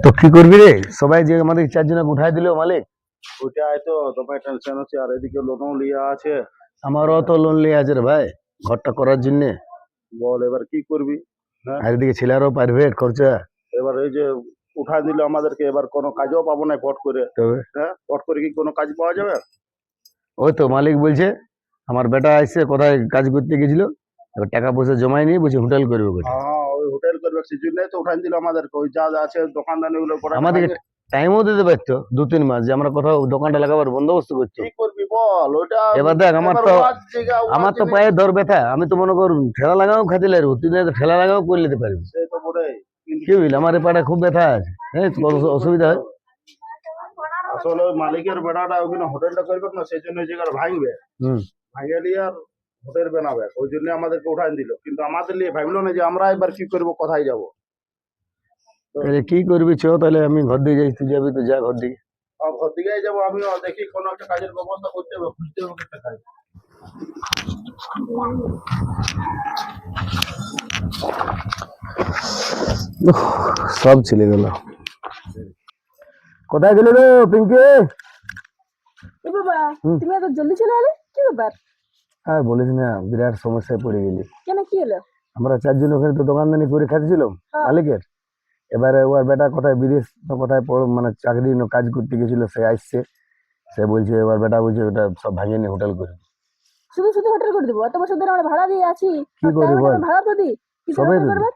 তো কি করবি রে? সবাই যে আমাদের 4 জনকে উঠাই দিল মালিক। ওইটাই তো তোমার টেনশন হচ্ছে, আর এদিকে লোনও লিয়া আছে। আমারও তো লোন লিয়ে আছে রে ভাই, ঘরটা করার জন্য। বল এবার কি করবি? হ্যাঁ, আর এদিকে ছেলেরও প্রাইভেট খরচা। এবার এই যে উঠাই দিল আমাদেরকে, এবার কোনো কাজও পাবো না পট করে। তবে হ্যাঁ, পট করে কি কোনো কাজ পাওয়া যাবে? ওই তো মালিক বলছে আমার বেটা আসছে কোথায় কাজ করতে গেছিল, এবার টাকা পয়সা জমাই নিয়ে বলছে হোটেল করবে বলে। হ্যাঁ হ্যাঁ, ওই হোটেল করবে সেই জন্যই তো উঠাই দিল আমাদেরকে। ওই যা যা আছে দোকানদানি গুলো করাটা আমাদেরকে ভাঙে। টাইমও দিতে পারতো 2-3 মাস, যে আমরা কোথাও দোকানটা লাগাবার বন্দোবস্ত করতো। কি করবি বল ওইটা? এবার দেখ আমার এবার তো ওয়ার জায়গা ওয়ার আমার তো জিনিস। পায়ে দর ব্যথা, আমি তো মনে কর ঠেলা লাগাও খাতে লাগবো, তুই না ঠেলা লাগাও করে নিতে পারবি। সে তো বটেই, কিন্তু কি বুঝলি, আমার এই পাটা খুব ব্যথা আছে, হ্যাঁ কিছু বড় তো করতে অসুবিধা হয়। হবে। আসলে ওই মালিকের বেড়াটা ওখানে হোটেলটা করবে না, সেই জন্য ওই জায়গাটা ভাঙবে। হুম। ভাঙে দিয়ে আর হোটেল বানাবে, ওই জন্য আমাদেরকে উঠাই দিল। কিন্তু আমাদের নিয়ে ভাবলো না যে আমরা এবার কি করবো, কোথায় যাব। তো তাহলে কি করবি, চ তাহলে আমি ঘর দিয়ে যাই, তুই যাবি তো যা ঘর দিকে। ঘর দিকে যাবো, আমিও দেখি কোনো একটা কাজের ব্যবস্থা করতে হবে, খুঁজতে হবে একটা কাজ। উফ, সব ছেলে গেল। কোথায় গেলে রে পিঙ্কি? এ বাবা, হুম। তুমি এত জলদি চলে এলে, কি ব্যাপার? আর বলিস না, বিরাট সমস্যায় পড়ে গেলি। কেন, কি হলো? আমরা 4 জন ওখানে তো দোকানদানি করে খাচ্ছিলাম হ্যাঁ। মালিকের। এবারে ওর বেটা কোথায় বিদেশ না কোথায় মানে চাকরি না কাজ করতে গেছিল, সে আসছে। সে বলছে ওর বেটা বলছে ওটা সব ভাঙিয়ে নিয়ে হোটেল করবে। শুধু শুধু হোটেল করে দেবো? এত বছর ধরে আমরা ভাড়া দিয়ে আছি, কি করি টাইমে বল, টাইমে ভাড়া তো দিই, কি করে সবাই হোটেল তো করবে?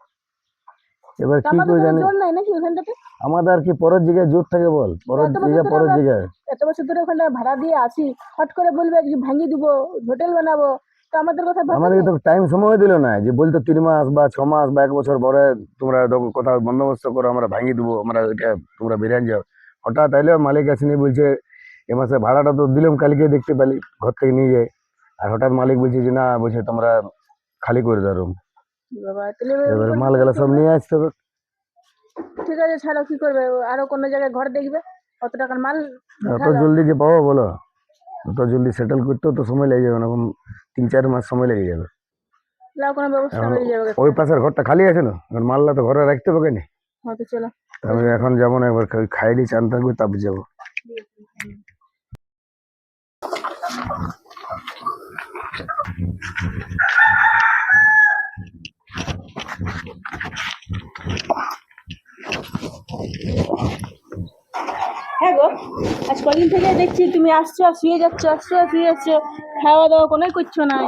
এবার তা কি আমাদের করে কোনো জানি। জোর নাই নাকি ওখানটাতে? আমাদের আর কি পরের জায়গায় জোর থাকে বল, পরের এত বছর জায়গায় ধরে পরের আমরা জায়গায়। এত বছর ধরে ওখানটা ভাড়া দিয়ে আছি, হট করে বলবে যে ভাঙিয়ে দিব, হোটেল বানাবো, তো আমাদের কথা ভাববে আমাদেরকে না? তো টাইম সময় দিল না, যে বলতো 3 মাস বা 6 মাস বা 1 বছর পরে তোমরা কোথাও বন্দোবস্ত করো, আমরা ভাঙিয়ে দেবো, আমরা এটা তোমরা বেরিয়ে যাও। হঠাৎ তাইলে মালিক আসেনি, বলছে এ মাসে ভাড়াটা তো দিলাম, কালকে দেখতে পেলি ঘর থেকে নিয়ে যায়। আর হঠাৎ মালিক বলছে যে না, বলছে তোমরা খালি করে দাও room। বাবা, তাহলে এরকম এবারে করলে মাল তবে গেলা কি সব হবে? নিয়ে আসতে হবে। ঠিক আছে, ছাড়ো, কি করবে, আরো কোনো জায়গায় ঘর দেখবে, কত টাকার মাল অত উঠালো। জলদি কি পাবো বলো? অত জলদি সেটেল করতেও তো সময় লেগে যাবে না, এখন 3-4 মাস সময় লেগে যাবে। লাও, কোনো ব্যবস্থা এখন হয়ে যাবে ওই একটা। পাশের ঘরটা খালি আছে না, এখন মালটা তো ঘরে রাখতে হবে কেন। হয়তো, চলো। আমি এখন যাবো না, একবার খাই দিই, চান থাকবে তারপর যাবো। হ্যাঁ গো, আজ কদিন থেকে দেখছি তুমি আসছো আর শুয়ে যাচ্ছ, আসছো আর শুয়ে যাচ্ছ, খাওয়া দাওয়া কোনোই করছো না।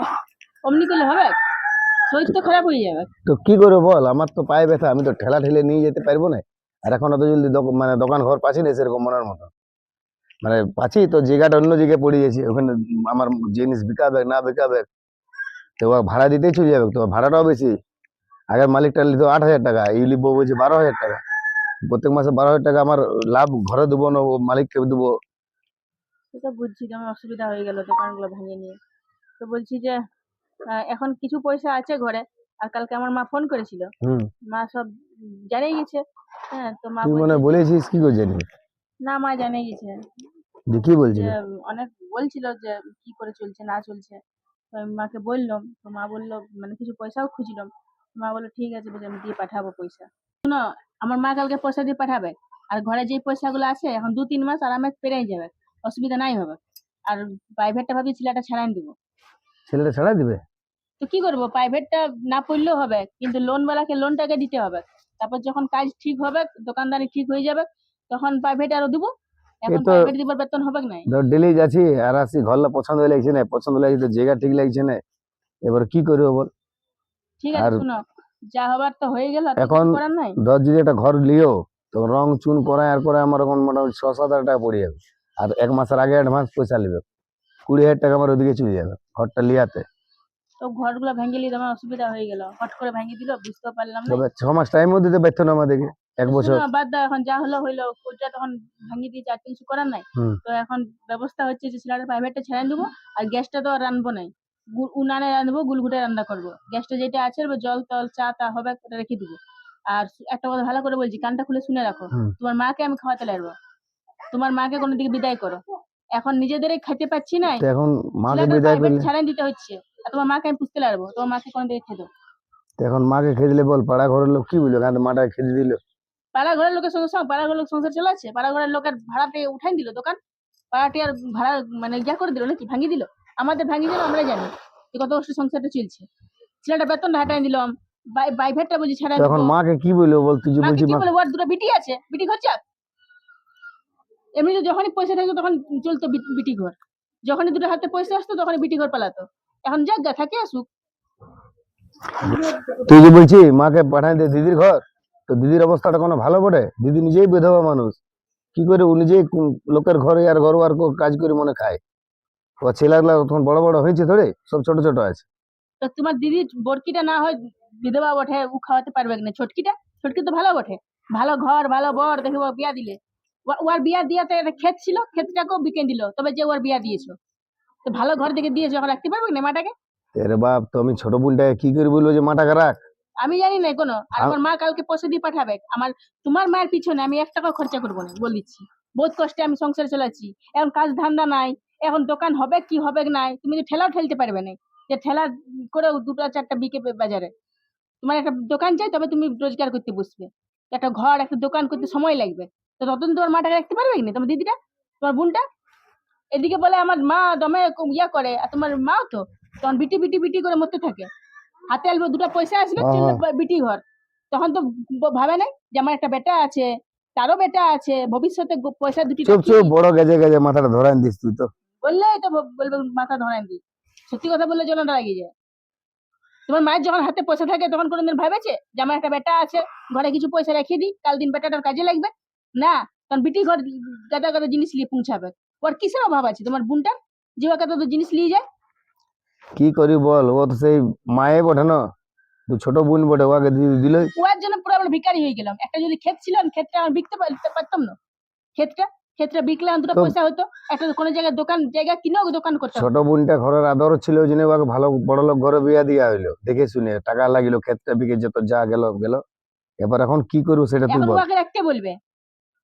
অমনি করলে হবে? শরীর তো খারাপ হয়ে যাবে। তো কি করে বল, আমার তো পায়ে ব্যথা, আমি তো ঠেলা ঠেলে নিয়ে যেতে পারবো না। আর এখন অত জলদি মানে দোকান ঘর পাচ্ছি না সেরকম মনের মতো। মানে পাচ্ছি তো জায়গাটা অন্য জায়গায় পড়ে গেছে, ওখানে আমার জিনিস বিকাবে না বিকাবে, তো ওরা ভাড়া দিতেই চলে যাবে, তো ভাড়াটাও বেশি। আগের মালিকটা নিত 8,000 টাকা, এই লিখবো বলছে 12,000 টাকা। প্রত্যেক মাসে 12,000 টাকা আমার লাভ, ঘরে দেবো না ও মালিককে দেবো। সেটা বুঝছি, তোমার অসুবিধা হয়ে গেল দোকানগুলো ভাঙিয়ে নিয়ে। তো বলছি যে এখন কিছু পয়সা আছে ঘরে, আর কালকে আমার মা ফোন করেছিল, হুম। মা সব জানিয়ে গেছে। হ্যাঁ, তো মা তুই মনে বলছে যে বলেছিস, কি করে জানি? না, মা জানিয়ে গেছে যে কি যে বলছিল? অনেক বলছিল যে কি করে চলছে না চলছে। তো আমি মাকে বললাম, তো মা বললো মানে কিছু পয়সাও খুঁজলাম। মা বললো ঠিক আছে, বলে আমি দিয়ে পাঠাবো পয়সা। শোনো, আমার মা কালকে পয়সা দিয়ে পাঠাবে, আর ঘরে যে পয়সাগুলো আছে এখন 2-3 মাস আরামে পেরিয়ে যাবে, অসুবিধা নাই হবে। আর প্রাইভেটটা ভাবি ছেলেটা ছাড়াই দিব। ছেলেটা ছাড়া দিবে? তো কি করবো, প্রাইভেটটা না পড়লেও হবে, কিন্তু লোনওয়ালাকে লোনটাকে দিতে হবে। তারপর যখন কাজ ঠিক হবে, দোকানদারি ঠিক হয়ে যাবে, তখন প্রাইভেট আরো দিব। এই এখন তো প্রাইভেট দিবার বেতন হবে নাই। ধর ডেলি যাচ্ছি আর আসি, ঘরলা পছন্দ লাগছে না, পছন্দ লাগছে তো জায়গা ঠিক লাগছে না, এবার কি করবো বল। ঠিক আছে, আর শুনো, যা হবার তো হয়ে গেল, আর তো এখন কিছু করার নাই। ধর যদি একটা ঘর লিও, তো রং চুন করায় আর করে আমার এখন মোটামুটি 6-7 হাজার টাকা পড়ে যাবে। আর 1 মাসের আগে অ্যাডভান্স পয়সা নেবে, 20,000 টাকা আমার ওদিকে চলে যাবে ঘরটা লিয়াতে। তো ঘরগুলো ভেঙে নিয়ে তোমার অসুবিধা হয়ে গেল, হট করে ভেঙে দিল, বুঝতেও পারলাম না। তবে 6 মাস টাইমও দিতে পারতো না আমাদেরকে, তো 1 বছর। শোনো, বাদ দাও, এখন যা হলো হইলো, ওইটা তখন ভাঙিয়ে দিয়েছে, আর কিছু করার নাই। হুম। তো এখন ব্যবস্থা হচ্ছে যে ছেলেটা প্রাইভেটটা ছেড়ে দেবো, আর গ্যাসটা তো আর রান্নবো নাই, উনানে রাঁধবো, গুলগুটে রান্না করবো। গ্যাসটা যেটা আছে, জল টল চা টা হবে, ওটা রেখে দিবো। আর একটা কথা ভালো করে বলছি, কানটা খুলে শুনে রাখো, হুম। তোমার মাকে আমি খাওয়াতে লাগবো, তোমার মাকে কোনো দিকে বিদায় করো। এখন নিজেদেরই খেতে পাচ্ছি না, তো এখন মাকে ছেলেটার বিদায় প্রাইভেট করলে, ছাড়াই দিতে হচ্ছে, আর তোমার মাকে আমি পুষতে লাগবো, তোমার মাকে কোনো দিকে খেতো। তো এখন মাকে খেয়ে দিলে বল, পাড়া ঘরের লোক কি বললো, কারণ মাটাকে খেতে দিল। পাড়া ঘরের লোকের সঙ্গে সঙ্গে পাড়া ঘরের লোক সংসার চালাচ্ছে, পাড়া ঘরের লোকের ভাড়াতে উঠাই দিল দোকান, পাড়াটি আর ভাড়া মানে ইয়া করে দিল নাকি, ভাঙিয়ে দিল। আমাদের ভাঙিয়ে দিল, আমরা জানি যে কত কষ্ট সংসারটা চলছে। ছেলেটা বেতনটা হাঁটাই দিলাম, প্রাইভেটটা বলছি ছাড়াই তখন দিবো। মাকে কি বলবো বল, তুই যে মাকে বলছিস কি মা, বলে, ওর দুটো বিটি আছে, বিটি ঘর চাক। এমনি যখনই পয়সা থাকতো তখন চলতো বিটি ঘর, যখনই দুটো হাতে পয়সা আসতো তখনই বিটি ঘর পালাতো। এখন যাক গা, থাকে আসুক। তুই যে বলছিস মাকে পাঠাই দে দিদির ঘর, তো দিদির অবস্থাটা কোনো ভালো বটে? দিদি নিজেই বিধবা মানুষ, কি করে ও নিজেই লোকের ঘরে আর ঘর আর কাজ করে মনে খায়? ও ছেলেগুলা তখন বড় বড় হয়েছে ধরে, সব ছোট ছোট আছে। তো তোমার দিদি বড়কিটা না হয় বিধবা বটে, ও খাওয়াতে পারবে না। ছটকিটা, ছটকি তো ভালো বটে, ভালো ঘর ভালো বর দেখে ও বিয়া দিলে। ওর বিয়া দিয়াতে একটা ক্ষেত ছিল, ক্ষেতটাকেও বিকে দিল, তবে যে ওর বিয়া দিয়েছো, তো ভালো ঘর দেখে দিয়েছো, এখন রাখতে পারবে না মাটাকে? আরে বাপ, তো আমি ছোট বোনটাকে কি করে বলবো যে মাটাকে রাখ? আমি জানি না কোনো। আর আ- আমার মা কালকে পয়সা দিয়ে পাঠাবে আমার, তোমার মায়ের পিছনে আমি 1 টাকাও খরচা করবো না, বলে দিচ্ছি। বহুত কষ্টে আমি সংসার চালাচ্ছি, এখন কাজ ধান্দা নাই, এখন দোকান হবে কি হবে নাই, তুমি তো ঠেলাও ঠেলতে পারবে না, যে ঠেলা করে 2টা 4টা বিকে বাজারে। তোমার একটা দোকান চাই, তবে তুমি রোজগার করতে বসবে। একটা ঘর একটা দোকান করতে সময় লাগবে, তো ততদিন তোমার মাটাকে রাখতে পারবে না, তোমার দিদিটা, তোমার বোনটা। এদিকে বলে আমার মা দমে ইয়া করে, আর তোমার মাও তো তখন বিটি বিটি বিটি করে মরতে থাকে। হাতে আসবে 2টা পয়সা আসবে, চলবে আহা, বিটি ঘর। তখন তো ভাবে নাই যে আমার একটা বেটা আছে, তারও বেটা আছে, ভবিষ্যতে পয়সা দুটি চুপ রাখি। চুপ, বড় গেজে গেজে মাথাটা ধরাই দিস তুই তো। বললেই তো বলবে মাথা ধরাই দি। সত্যি কথা বললে জলটা লাগিয়ে যায়। তোমার মায়ের যখন হাতে পয়সা থাকে তখন কোনোদিন ভাবেছে যে আমার একটা বেটা আছে, ঘরে কিছু পয়সা রেখে দিই, কাল দিন বেটাটার কাজে লাগবে? না, তখন বিটি ঘর গাদা গাদা জিনিস নিয়ে পৌঁছাবে। ওর কিসের অভাব আছে তোমার বোনটার, যে ওকে তো জিনিস নিয়ে যায়? কি করি বল, ও তো সেই মায়ে বটে না, তুই ছোট বোন বটে, ওকে দিলে। ওর জন্য পুরো আমরা ভিখারি হয়ে গেলাম। একটা যদি ক্ষেত ছিল, আমি ক্ষেতটা আমার বিকতে পারতাম না। ক্ষেতটা, ক্ষেতটা বিকলে আমার 2টা তো পয়সা হতো, একটা কোনো জায়গায় দোকান জায়গা কিনেও দোকান করতে ছোট হতো। বোনটা ঘরের আদর ছিল, ওই জন্য ওকে ভালো বড় লোক ঘরে বিয়া দিয়া হইলো, দেখে শুনে টাকা লাগিল, ক্ষেতটা বিকে যত যা গেল গেল। এবার এখন কি করবো সেটা তুই এখন বল। ওকে রাখতে বলবে,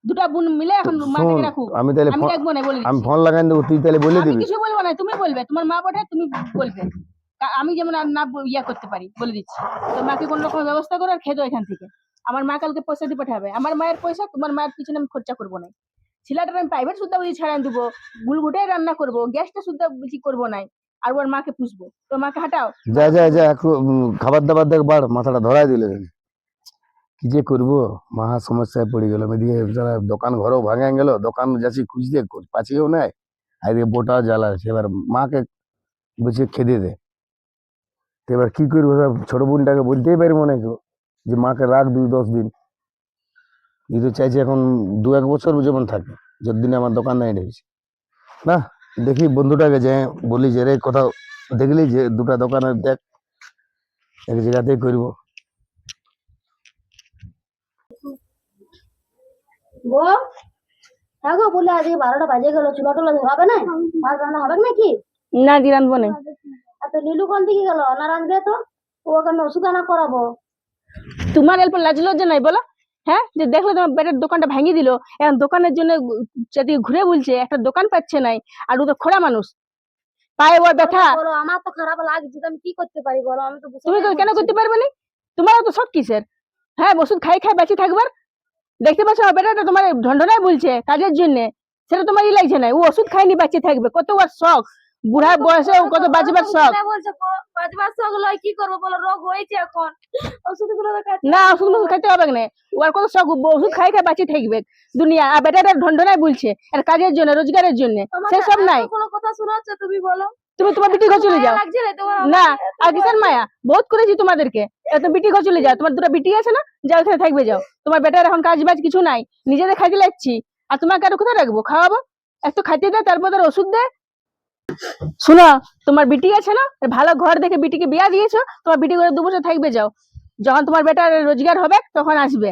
2টা বোন মিলে তো এখন শোন, মাটাকে রাখুক। আমি তাহলে আমি রাখবো না, বলে আমি দিচ্ছি। ফোন লাগাই দেবো, তুই তাহলে বলে আমি দিবি। কিছু বলবো না, তুমি বলবে, তোমার মা বটে, তুমি বলবে। আমি যেমন আর না ইয়া করতে পারি, বলে দিচ্ছি। তো মাকে কোন রকম ব্যবস্থা করে আর খেদো এখান থেকে। আমার মা কালকে পয়সা দিয়ে পাঠাবে, আমার মায়ের পয়সা, তোমার মায়ের পিছনে আমি খরচা করবো না। ছেলেটার আমি প্রাইভেট সুদ্ধা বুঝি ছাড়াই দেবো, গুলগুটাই রান্না করবো, গ্যাসটা সুদ্ধা বুঝি করবো নাই, আর ওর মাকে পুষবো। তো মাকে হাঁটাও। যা যা যা, একটু খাবার দাবার দেখ, বাড়, মাথাটা ধরাই দিলে। কি যে করবো, মহা সমস্যায় পড়ে গেল। এদিকে যারা দোকান ঘরও ভাঙা গেল, দোকান যাচ্ছি খুঁজতে, পাচ্ছিও নাই। আর এদিকে বোটাও জ্বালা আছে, এবার মাকে বলছে খেদে দে। তো এবার কি করবো, এবার ছোট বোনটাকে বলতেই পারবো না কেউ যে মাকে রাখ 2-10 দিন। এই তো চাইছি এখন 2-1 বছর যেমন থাকে, যতদিনে আমার দোকান নাই ঢেকেছি। না, দেখি বন্ধুটাকে যে বলি যে রে কোথাও দেখলি যে 2টা দোকানের দেখ, এক জায়গাতেই করবো। গো, হ্যাঁ গো, বলে আজকে 12টা বাজে গেল, চুলা টুলা ধরাবে না? ভাত রান্না হবে নাকি? না দি রাঁধবো না। আর তো নীলু কোন দিকে গেল, না রাঁধবে তো? ওকে আমি ওষুধ আনা করাবো। তোমার অল্প লাজ লজ্জা নাই বলো? হ্যাঁ, যে দেখলো তোমার বেটার দোকানটা ভাঙিয়ে দিল, এখন দোকানের জন্য চারদিকে ঘুরে বলছে, একটা দোকান পাচ্ছে নাই। আর ও তো খোড়া মানুষ, পায়ে ওর ব্যথা। বলো, আমার তো খারাপ লাগছে, তো আমি কি করতে পারি বলো? আমি তো বুঝতে তুমি কেন পারছি করতে পারবে না? তোমার তো শখ কিসের? হ্যাঁ, ওষুধ খাই খাই বাঁচি থাকবার। দেখতে পাচ্ছ আমার বেটাটা তোমার ঢন্ডনায় বলছে কাজের জন্য, সেটা তোমার ই লাগছে না? ও ওষুধ খাইনি বাঁচিয়ে থাকবে, কত ওর শখ, বুড়া বয়সে ও কত বাঁচবার শখ। বলছে বাজবার শখ লয়, কি করবো বলো? রোগ হয়েছে এখন, ওষুধ গুলো না, ওষুধ খাইতে হবে না, ওর কত শখ, ওষুধ খাই খাই বাঁচিয়ে থাকবে দুনিয়া। আর বেটাটা ঢন্ডনায় বলছে আর কাজের জন্য, রোজগারের জন্য, সেসব নাই। কোনো কথা শোনাচ্ছ তুমি? বলো, তুমি তোমার বিটি ঘর চলে যাও। লাগছে না তোমার? না, আর কিসের মায়া, বহুত করেছি তোমাদেরকে। এত বিটি ঘর চলে যাও, তোমার 2টা বিটি আছে না, যাও ওখানে থাকবে যাও। তোমার বেটার এখন কাজ বাজ কিছু নাই, নিজেদের খাইতে লাগছি, আর তোমাকে আরো কোথায় রাখবো, খাওয়াবো? একটু খাইতে দে, তারপর তার ওষুধ দে। শোনো, তোমার বিটি আছে না, ভালো ঘর দেখে বিটিকে বিয়া দিয়েছো, তোমার বিটি ঘরে 2 বছর থাকবে যাও। যখন তোমার বেটার রোজগার হবে তখন আসবে।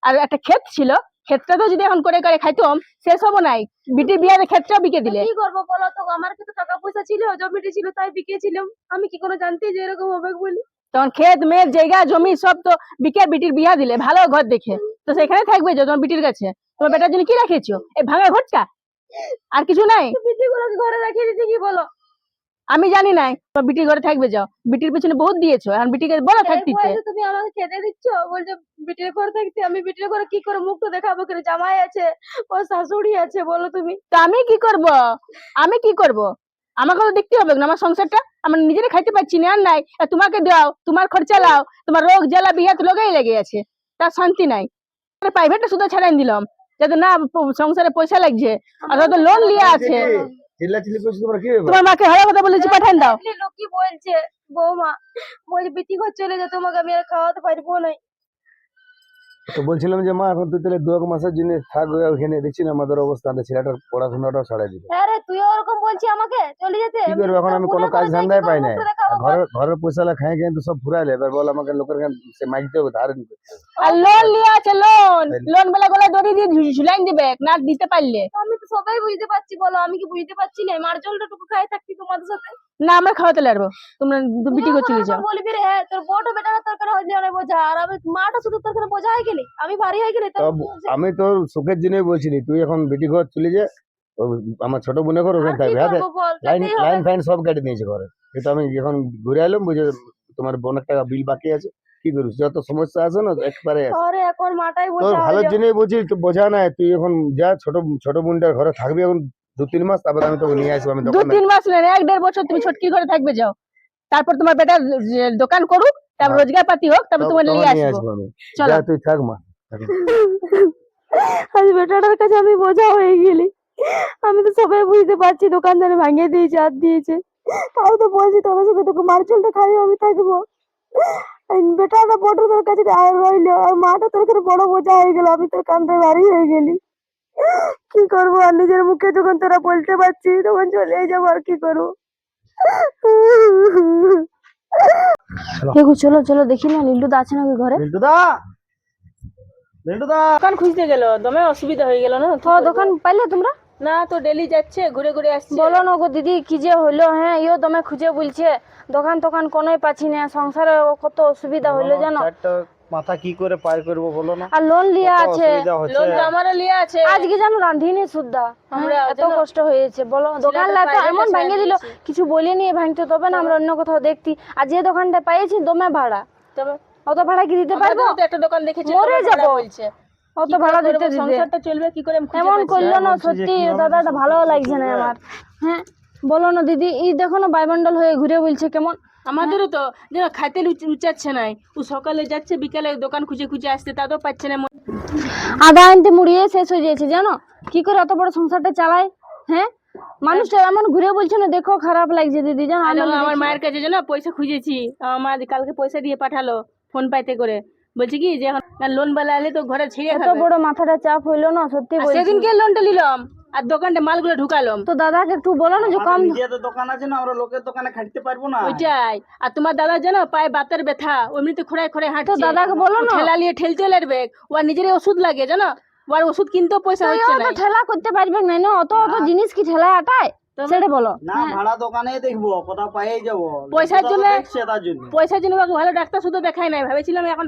আর একটা ক্ষেত ছিল, ক্ষেতটা তো যদি এখন করে করে খাইতাম, সেসবও নাই, বিটির বিয়ার ক্ষেতটাও বিকে দিলে। কি করবো বলো তো? আমার কাছে টাকা পয়সা ছিল, জমিটি ছিল, তাই বিকেছিলাম। আমি কি করে জানতে যে এরকম হবে বলি? তখন ক্ষেত মেয়ের জায়গা জমি সব তো বিকে বিটির বিয়া দিলে, ভালো ঘর দেখে। তো সেখানে থাকবে যে তোমার বিটির কাছে। তোমার বেটার জন্য কি রেখেছো, এই ভাঙা ঘরটা, আর কিছু নাই? বিটি গুলোকে ঘরে রেখে দিতে কি বলো? আমি জানি নাই তো বিটির ঘরে থাকবে যাও, বিটির পিছনে বহুত দিয়েছো, এখন বিটিকে বলো থাকতে ইচ্ছে। তুমি আমাকে খেতে দিচ্ছ, বলছো বিটির ঘর থাকতে, আমি বিটির ঘরে কি করে মুখটা দেখাবো? করে জামাই আছে, ওর শাশুড়ি আছে, বলো তুমি। তো আমি কি করব? আমি কি করব? আমাকে তো দেখতে হবে না আমার সংসারটা, আমার নিজেরে খাইতে পারছি না আর নাই, আর তোমাকে দাও, তোমার খরচা লাও, তোমার রোগ জ্বালা বিহাত লগেই লেগে আছে, তার শান্তি নাই। প্রাইভেটে শুধু ছাড়াই দিলাম যাতে না সংসারে পয়সা লাগছে, আর তো লোন লিয়ে আছে। চিল্লাচিল্লি করছি তোমরা কি ব্যাপার? তোমার মাকে ভালো কথা বলেছি, পাঠান দাও। লোক কি বলছে বৌমা, বলছে বিটি ঘর চলে যা, তোমাকে আমি আর খাওয়াতে পারবো না। তো বলছিলাম যে মা এখন তুই তাহলে 2 মাসের জন্য থাক ওখানে, দেখছি না আমাদের অবস্থা, আমাদের ছেলেটার পড়াশোনাটাও ছাড়াই দিল। হ্যাঁ রে, তুইও ওরকম বলছি আমাকে চলে যেতে। কি করবো এখন, আমি কোনো কাজ ধান্দায় পাই না, ঘরের পয়সা খাই কিন্তু সব ফুরাইলে, এবার বল আমাকে লোকের কাছে সে মাগতে হবে, ধার নিতে হবে। আর লোন লিয়ে আছে, লোন বেলা গলায় দড়ি দিয়ে ঝুলাইন দিবে না দিতে পারলে। আমি তো সবাই বুঝতে পারছি, বলো আমি কি বুঝতে পারছি না? মার জলটা টুকু খাই থাকছি তোমাদের সাথে। না আমরা খাওয়াতে লাগবো, তোমরা বিটি করে চলে যাও। বলবি রে, হ্যাঁ তোর বড় বেটারা তরকারি হয়ে যাবে বোঝা, আর আমি মাটা শুধু তরকারি বোঝা হয়ে গেলি, আমি ভারী হয়ে গেলি। তো আমি তোর সুখের জন্যই বলছিলি, তুই এখন বেটি ঘর চলে যা, ও আমার ছোট বোনের ঘর ওখানে থাকবে। হ্যাঁ লাইন লাইন ফাইন সব কেটে নিয়েছে ঘরে, কিন্তু আমি এখন ঘুরে এলাম, বুঝে তোমার বোনের টাকা বিল বাকি আছে, কি করিস, যত সমস্যা আছে না একবারে আছে। আরে এখন মাটাই তোর বোঝা ভালোর জন্যই বলছি, তো বোঝা নাই, তুই এখন যা ছোট বোনটার ঘরে থাকবি এখন 2-3 মাস, তারপর আমি তোকে নিয়ে আসবো। আমি দোকানে 2-3 মাস না, 1-1.5 বছর তুমি ছটকি ঘরে থাকবে যাও, তারপর তোমার বেটা দোকান করুক, তারপর হ্যাঁ। রোজগার পাতি হোক, তারপর তোমার তখন নিয়ে নিয়ে আসবো। আসবো আমি। চলো। যা তুই থাক মা। আজ বেটাটার কাছে আমি বোঝা হয়ে গেলি। আমি তো সবাই বুঝতে পারছি দোকানদার ভাঙিয়ে দিয়েছে, হাত দিয়েছে, তাও তো বলছি তোদের সাথে তোকে মার চলটা খাইও আমি থাকবো। এই বেটাটা বড় তোর কাছে আর রইলো, আর মাটা তোর কাছে বড় বোঝা হয়ে গেল, আমি তোর কান্দে ভারী হয়ে গেলি। কি করবো? আর নিজের মুখে যখন তোরা বলতে পারছি তখন চলে যাবো, আর কি করবো? চলো চলো দেখি না লিল্লু দা আছে নাকি ঘরে। দোকান খুঁজতে গেল, দমে অসুবিধা হয়ে গেল না। তো দোকান পাইলে তোমরা? না তো ডেলি যাচ্ছে, ঘুরে ঘুরে আসছে। বলো না গো দিদি, কি যে হইলো, হ্যাঁ ইও দমে খুঁজে বলছে, দোকান টোকান কোনোই পাচ্ছি না, সংসারে কত অসুবিধা হইলো জানো। মাথা কি করে পার করবো বলো না, আর লোন লিয়া আছে, লোন তো আমারও লিয়ে আছে। আজকে জানো রাঁধিনি সুদ্ধা, আমরা এত কষ্ট হয়েছে বলো। দোকান তো এমন ভাঙে দিল, কিছু বলিনি, ভাঙতে তবে না আমরা অন্য কোথাও দেখতি। আর যে দোকানটা পাইছি দমে ভাড়া, তবে অত ভাড়া কি দিতে পারবো? তো একটা দোকান দেখেছি, মরে যাবো বলছে অত ভাড়া দিতে দিতে। সংসারটা চলবে কি করে? এমন করলো না, সত্যি দাদাটা ভালো লাগছে না আমার। হ্যাঁ বলো না দিদি, এই দেখো না বায়মন্ডল হয়ে ঘুরে বলছে কেমন। আমাদেরও তো যেন খাইতে উচাচ্ছে নাই, ও সকালে যাচ্ছে বিকালে দোকান খুঁজে খুঁজে আসতে, তাতেও পাচ্ছে না। আদা আনতে মুড়িয়ে শেষ হয়ে যাচ্ছে জানো, কি করে অত বড় সংসারটা চালায়। হ্যাঁ মানুষটা এমন ঘুরে বলছে না, দেখো খারাপ লাগছে দিদি জানো। আমার মায়ের কাছে যেন পয়সা খুঁজেছি, আমার মা কালকে পয়সা দিয়ে পাঠালো ফোন পাইতে করে, বলছে কি যে এখন লোন বেলা এলে তো ঘরে ছিঁড়ে এত খাবে। বড় মাথাটা চাপ হইলো না, সত্যি বলছি। সেদিনকে লোনটা নিলাম আর দোকানটা মালগুলো ঢুকালাম। তো দাদাকে একটু বলো না যে কম। নিজেদের দোকান আছে না, আমরা লোকের দোকানে খাটতে পারবো না। ওইটাই। আর তোমার দাদা জানো পায়ে বাতের ব্যথা, এমনিতে খোঁড়ায় খোঁড়ায় হাঁটছে। তো দাদাকে বলো না। ঠেলা নিয়ে ঠেলতে লাগবে, ওর নিজেরই ওষুধ লাগে জানো, ওর ওষুধ কিনতেও পয়সা হচ্ছে না। ঠেলা করতে পারবে না, অত অত জিনিস কি ঠেলা আটায়, সেটা বলো। না ভাড়া দোকানে দেখবো, কোথাও পাইয়ে যাবো। পয়সার জন্য তার জন্য পয়সার জন্য ওকে ভালো ডাক্তার শুধু দেখাই নাই, ভেবেছিলাম এখন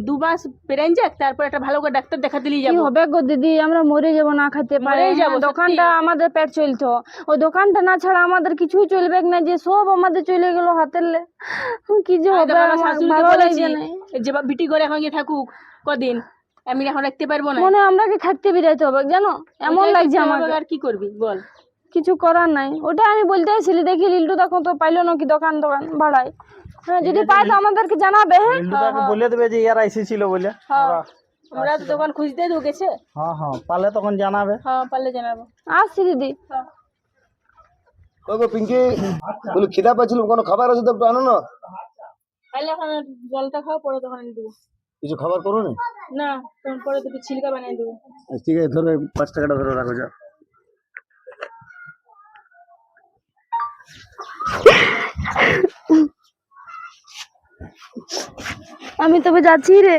2 মাস পেরাইন যাক, তারপর একটা ভালো করে ডাক্তার দেখাতে নিয়ে কি যাবো। হবে গো দিদি, আমরা মরে যাবো না খেতে পারে। মরেই যাবো, সত্যি। দোকানটা আমাদের পেট চলতো, ওই দোকানটা না ছাড়া আমাদের কিছুই চলবে না, যে সব আমাদের চলে গেল হাতের লে। কি যে হবে, আমার আমার শাশুড়িকে ভালো বলেছি লাগছে না। যে বিটি করে এখন গিয়ে থাকুক কদিন, আমি এখন রাখতে পারবো না। মনে আমরা কি থাকতে বেরাইতে হবে জানো, এমন ওইটাই লাগছে করতে আমাকে। হবে, আর কি করবি বল। কিছু করার নাই, ওটা আমি বলতে আসছিলি, দেখি লিল্টু তখন তো পাইলো নাকি দোকান ভাড়ায়। হ্যাঁ যদি পায় তো আমাদেরকে জানাবে। হ্যাঁ বলে দেবে যে ইয়ারা এসেছিল বলে। আমরা তো দোকান খুঁজতে তো গেছে। হ্যাঁ পারলে তখন জানাবে। হ্যাঁ পারলে জানাবো। আসছি দিদি। কই গো পিঙ্কি, বলি খিদা পাচ্ছিলাম, কোনো খাবার আছে তো একটু আনো না। তাহলে এখন জলটা খাও, পরে তখন এনে দেবো। কিছু খাবার করো না? না তখন পরে দুটো ছিলকা বানিয়ে দেবো। ঠিক আছে, ধরো 5 টাকাটা ধরো, রাখো যা। আমি তবে যাচ্ছি রে,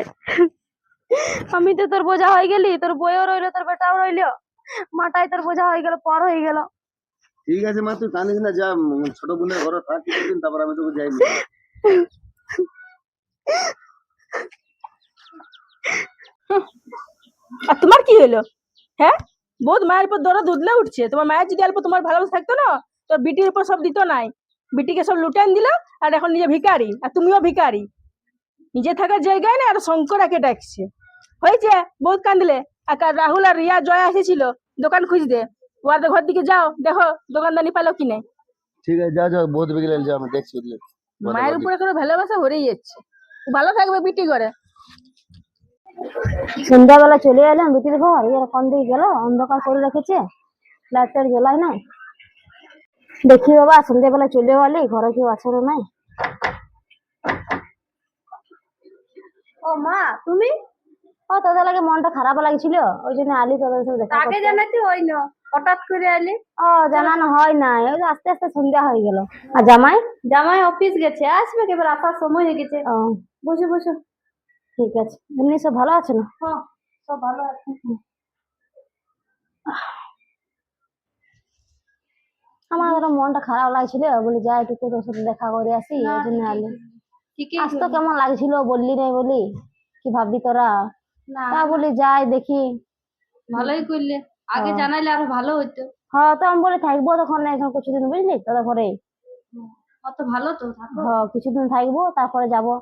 আমি তো তোর বোঝা হয়ে গেলি, তোর বইও রইলো, তোর বেটাও রইলো, মাটাই তোর বোঝা হয়ে গেল, পর হয়ে গেল। ঠিক আছে মা, তুই কাঁদিস না, যা ছোট বোনের ঘরে থাক কিছুদিন, তারপর আমি তোকে যাইনি। আর তোমার কি হলো? হ্যাঁ বহুত মায়ের উপর দরদ উদলে উঠছে, তোমার মায়ের যদি অল্প তোমার ভালোবাসা থাকতো না, তোর বিটির উপর সব দিত নাই। বিটিকে সব লুটান দিল, আর এখন নিজে ভিখারি, আর তুমিও ভিখারি। নিজে থাকার জায়গায় না, আর শঙ্করাকে ডাকছে। হয়েছে, বহুত কান্দলে। আর রাহুল আর রিয়া জয়া এসেছিল দোকান খুঁজতে, ওদের ঘর দিকে যাও, দেখো দোকানদানি পালো কি নাই। ঠিক আছে, যাও যাও, বহুত বিকেলে যাও, আমি দেখছি ওদিকে। মায়ের উপরে কোনো ভালোবাসা হরেই যাচ্ছে। ভালো থাকবে বিটি করে। সন্ধ্যাবেলা চলে এলাম বিটির ঘর, এর কোন দিকে গেল, অন্ধকার করে রেখেছে, লাইট টাইট জ্বলাই নাই। দেখি বাবা, সন্ধ্যাবেলা চলে এলি, ঘরে কেউ আছে না নাই। ও মা, তুমি? ও, তোদের লাগে মনটা খারাপ লাগছিল, ওই জন্য আলি তোদের সাথে দেখা করতে। আগে জানাতে হয় না, হঠাৎ করে আলি। ও, জানানো হয় নাই, ওই যে আস্তে আস্তে সন্ধ্যা হয়ে গেল। আর জামাই? জামাই অফিস গেছে, আসবে কেবল আসার সময় হয়ে গেছে। ও, বসে বসে। ঠিক আছে। এমনি সব ভালো আছে না? হ্যাঁ, সব ভালো আছে। আমার আরো মনটা খারাপ লাগছিল, বলি যাই একটু তোর সাথে দেখা করে আসি, ওই জন্য আলি। আজ তো কেমন লাগছিল, বললি নাই বলি, কি ভাববি তোরা? তা বলি যাই দেখি। ভালোই করলে, আগে জানাইলে আরো ভালো হইতো। হ্যাঁ, তো আমি বলে থাকবো তখন এখন কিছুদিন, বুঝলি, তোদের ঘরে। কত ভালো তো, থাকো। হ্যাঁ, কিছুদিন থাকবো, তারপরে যাবো।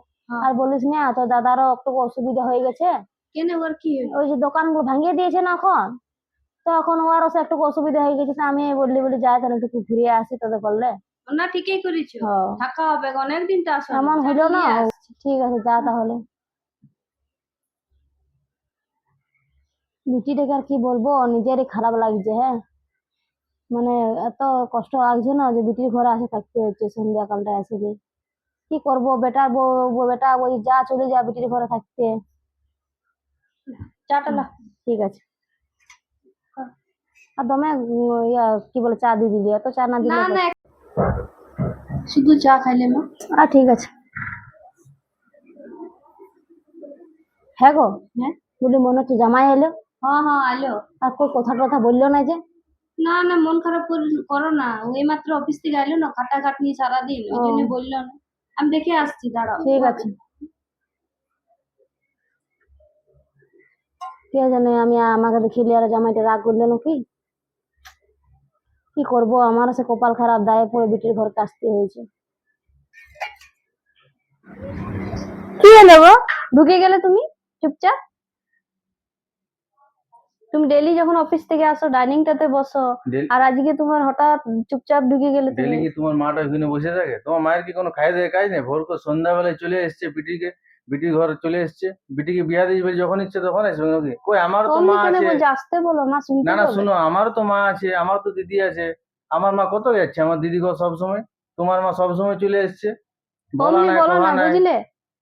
আর বলিস না, তোর দাদারও একটু অসুবিধা হয়ে গেছে। কেন, ওর কি হয়েছে? ওই যে দোকানগুলো ভাঙিয়ে দিয়েছে না এখন, তো এখন ওরও সে একটু অসুবিধা হয়ে গেছে, তো আমি বলি যাই তাহলে একটু ঘুরিয়ে আসি তোদের করলে। না, ঠিকই করেছো, হ্যাঁ, থাকা হবে, অনেকদিন তো আসো। এমন হলো না। ঠিক আছে, যা তাহলে। বিটিটাকে আর কি বলবো, নিজেরই খারাপ লাগছে। হ্যাঁ, মানে এত কষ্ট লাগছে না, যে বিটির ঘরে আসে থাকতে হচ্ছে সন্ধ্যাকালটা এসে যে। কি করবো, বেটার বউ, বেটা ওই যা চলে যা বিটির ঘরে থাকতে। চাটা না। ঠিক আছে। আর দমে কি বলে, চা দিয়ে দিলি, এত চা না দিলে না না, শুধু চা খাইলে মা। ঠিক আছে। হ্যাঁ গো, হ্যাঁ বলি মনে হচ্ছে জামাই এলো। হ্যাঁ হ্যাঁ, আলো। আর કોઈ কথা টথা বললো না যে? না না, মন খারাপ করো না, ওই মাত্র অফিস থেকে আইলো না, খাটাখাটনি সারাদিন, ওই জন্য বললো না। আমি দেখে আসছি, দাঁড়াও। ঠিক আছে। কে জানে, আমি আমাকে দেখিলে আর জামাইটা রাগ করলো নাকি। কি করবো, আমারও সে কপাল খারাপ, দায়ে পড়ে বিটির ঘরকে আসতে হয়েছে। কি হলো গো, ঢুকে গেলে তুমি চুপচাপ? তুমি ডেইলি যখন অফিস থেকে আসো ডাইনিংটাতে বসো, আর আজকে তোমার হঠাৎ চুপচাপ ঢুকে গেলে তুমি। ডেলি কি তোমার মাটা ওখানে বসে থাকে? তোমার মায়ের কি কোনো খাই দেয় কাজ নেই? ভোর করে সন্ধ্যাবেলায় চলে এসছে বিটির ঘরে চলে এসছে, বিটিকে বিয়া দিয়ে দিবে, যখন ইচ্ছে তখন আসবে নাকি? কই, আমারও তো মা আছে। আসতে বলো, মা শুনতে না না, বলে। শুনো, আমারও তো মা আছে, আমার তো দিদি আছে। আমার মা কত যাচ্ছে, আমার দিদি ঘর সবসময়। তোমার মা সবসময় চলে এসছে, বলা অমনি নাই বলো কথা না, নাই। বুঝলে?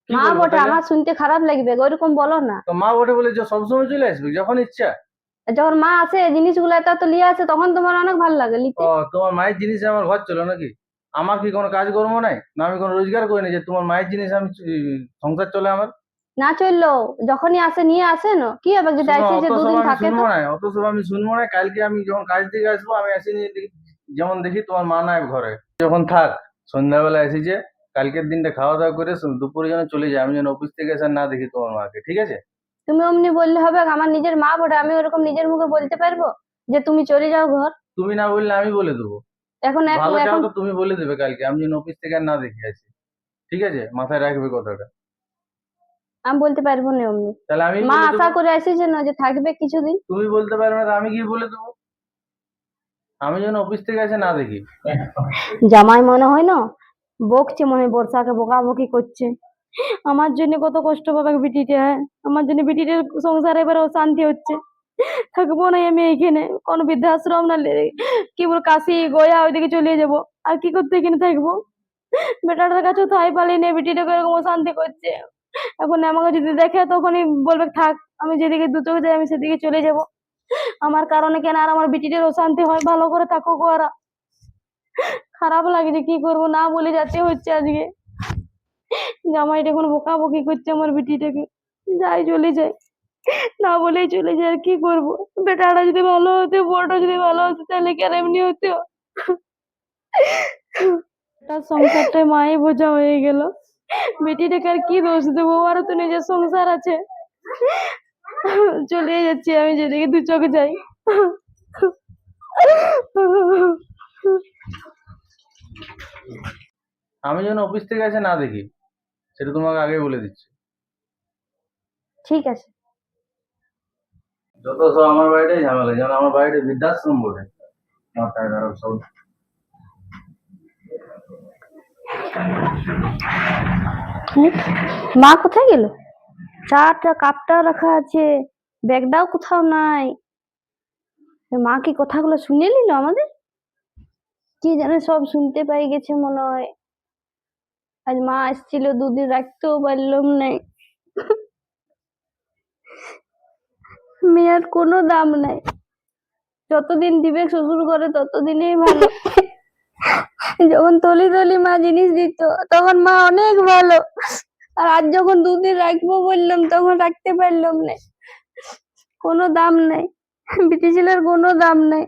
কি মা বলবো বটে, তাহলে? আমার শুনতে খারাপ লাগবে, ওইরকম বলো না। তো মা বটে বলে যে সবসময় চলে আসবে যখন ইচ্ছা? যখন মা আসে জিনিসগুলো এত লিয়ে আসে, তখন তোমার অনেক ভালো লাগে নিতে। ও, তোমার মায়ের জিনিস আমার ঘর চলো নাকি? আমার কি কোনো কাজকর্ম নাই? না আমি কোনো রোজগার করি না যে তোমার মায়ের জিনিস আমি সংসার চলে আমার? না চললো, যখনই আসে নিয়ে আসে না, কি হবে যদি শোনো, আসে যে অত সব দুদিন আমি থাকে তো। শুনবো না, অত সব আমি শুনবো না। কালকে আমি যখন কাজ থেকে আসবো, আমি এসে নিয়ে যেমন দেখি তোমার মা নাই ঘরে, যখন থাক, সন্ধ্যাবেলা এসেছে, কালকের দিনটা খাওয়া দাওয়া করে দুপুরে যেন চলে যায়, আমি যেন অফিস থেকে এসে আর না দেখি তোমার মাকে, ঠিক আছে? তুমি অমনি বললে হবে? আমার নিজের মা বটে, আমি ওরকম নিজের মুখে বলতে পারবো যে তুমি চলে যাও ঘর? তুমি না বললে আমি বলে দেবো। এখন ভালো চাও এখন তো তুমি বলে দেবে কালকে, আমি যেন অফিস থেকে আর না দেখে আসি, ঠিক আছে? মাথায় রাখবে কথাটা। আমি বলতে পারবো না অমনি। তাহলে আমি মা বলে আশা দেবো। করে আসিছে না যে থাকবে কিছুদিন। তুমি বলতে পারবে না, তো আমি কি বলে দেবো? আমি যেন অফিস থেকে এসে না দেখি। জামাই মনে হয় না বকছে, মনে হয় বর্ষাকে বকাবকি করছে। আমার জন্য কত কষ্ট পাবে বিটিটা, হ্যাঁ? আমার জন্য বিটিটার সংসারে এবার অশান্তি হচ্ছে। থাকবো না আমি এইখানে, কোন বৃদ্ধাশ্রম না কি বল কাশি গয়া ওইদিকে চলে যাবো। আর কি করতে এখানে থাকবো? বেটাটার কাছেও থাই পালি নেই, বিটিটাকে এরকম অশান্তি করছে। এখন আমাকে যদি দেখে তখনই বলবে থাক, আমি যেদিকে দু চোখে যাই আমি সেদিকে চলে যাব। আমার কারণে কেন আর আমার বিটিটার অশান্তি হয়? ভালো করে থাকুক ওরা। খারাপ লাগছে, কি করবো, না বলে যেতে হচ্ছে আজকে। জামাইটা এখন বকাবকি করছে আমার বিটিটাকে। যাই চলে যায়, না বলেই চলে যায়, আর কি করবো? বেটাটা যদি ভালো হতো, বড়টা যদি ভালো হতো, তাহলে কেন এমনি হতো? তার সংসারটা মাই বোঝা হয়ে গেল। বেটিটাকে আর কি দোষ দেবো? আরো তো নিজের সংসার আছে। চলে যাচ্ছি আমি যেদিকে দু চোখে যাই। আমি যেন অফিস থেকে এসে না দেখি, সেটা তোমাকে আগে বলে দিচ্ছি। ঠিক আছে। যত সব আমার বাড়িটাই ঝামেলা, যেন আমার বাড়িটা বৃদ্ধাশ্রম বলে মাথায় খারাপ সব। মা কোথায় গেল? চাটা কাপটাও রাখা আছে, ব্যাগটাও কোথাও নাই। মা কি কথাগুলো শুনে নিল আমাদের? কি জানে সব শুনতে পাই গেছে মনে হয়। আজ মা আসছিল, দুদিন রাখতেও পারলাম নাই। মেয়ের কোনো দাম নাই, যতদিন দিবে শ্বশুর ঘরে ততদিনই ভালো। যখন তলি তলি মা জিনিস দিত তখন মা অনেক ভালো, আর আজ যখন দুদিন রাখবো বললাম তখন রাখতে পারলাম না। কোনো দাম নাই, বিটি ছেলের কোনো দাম নাই।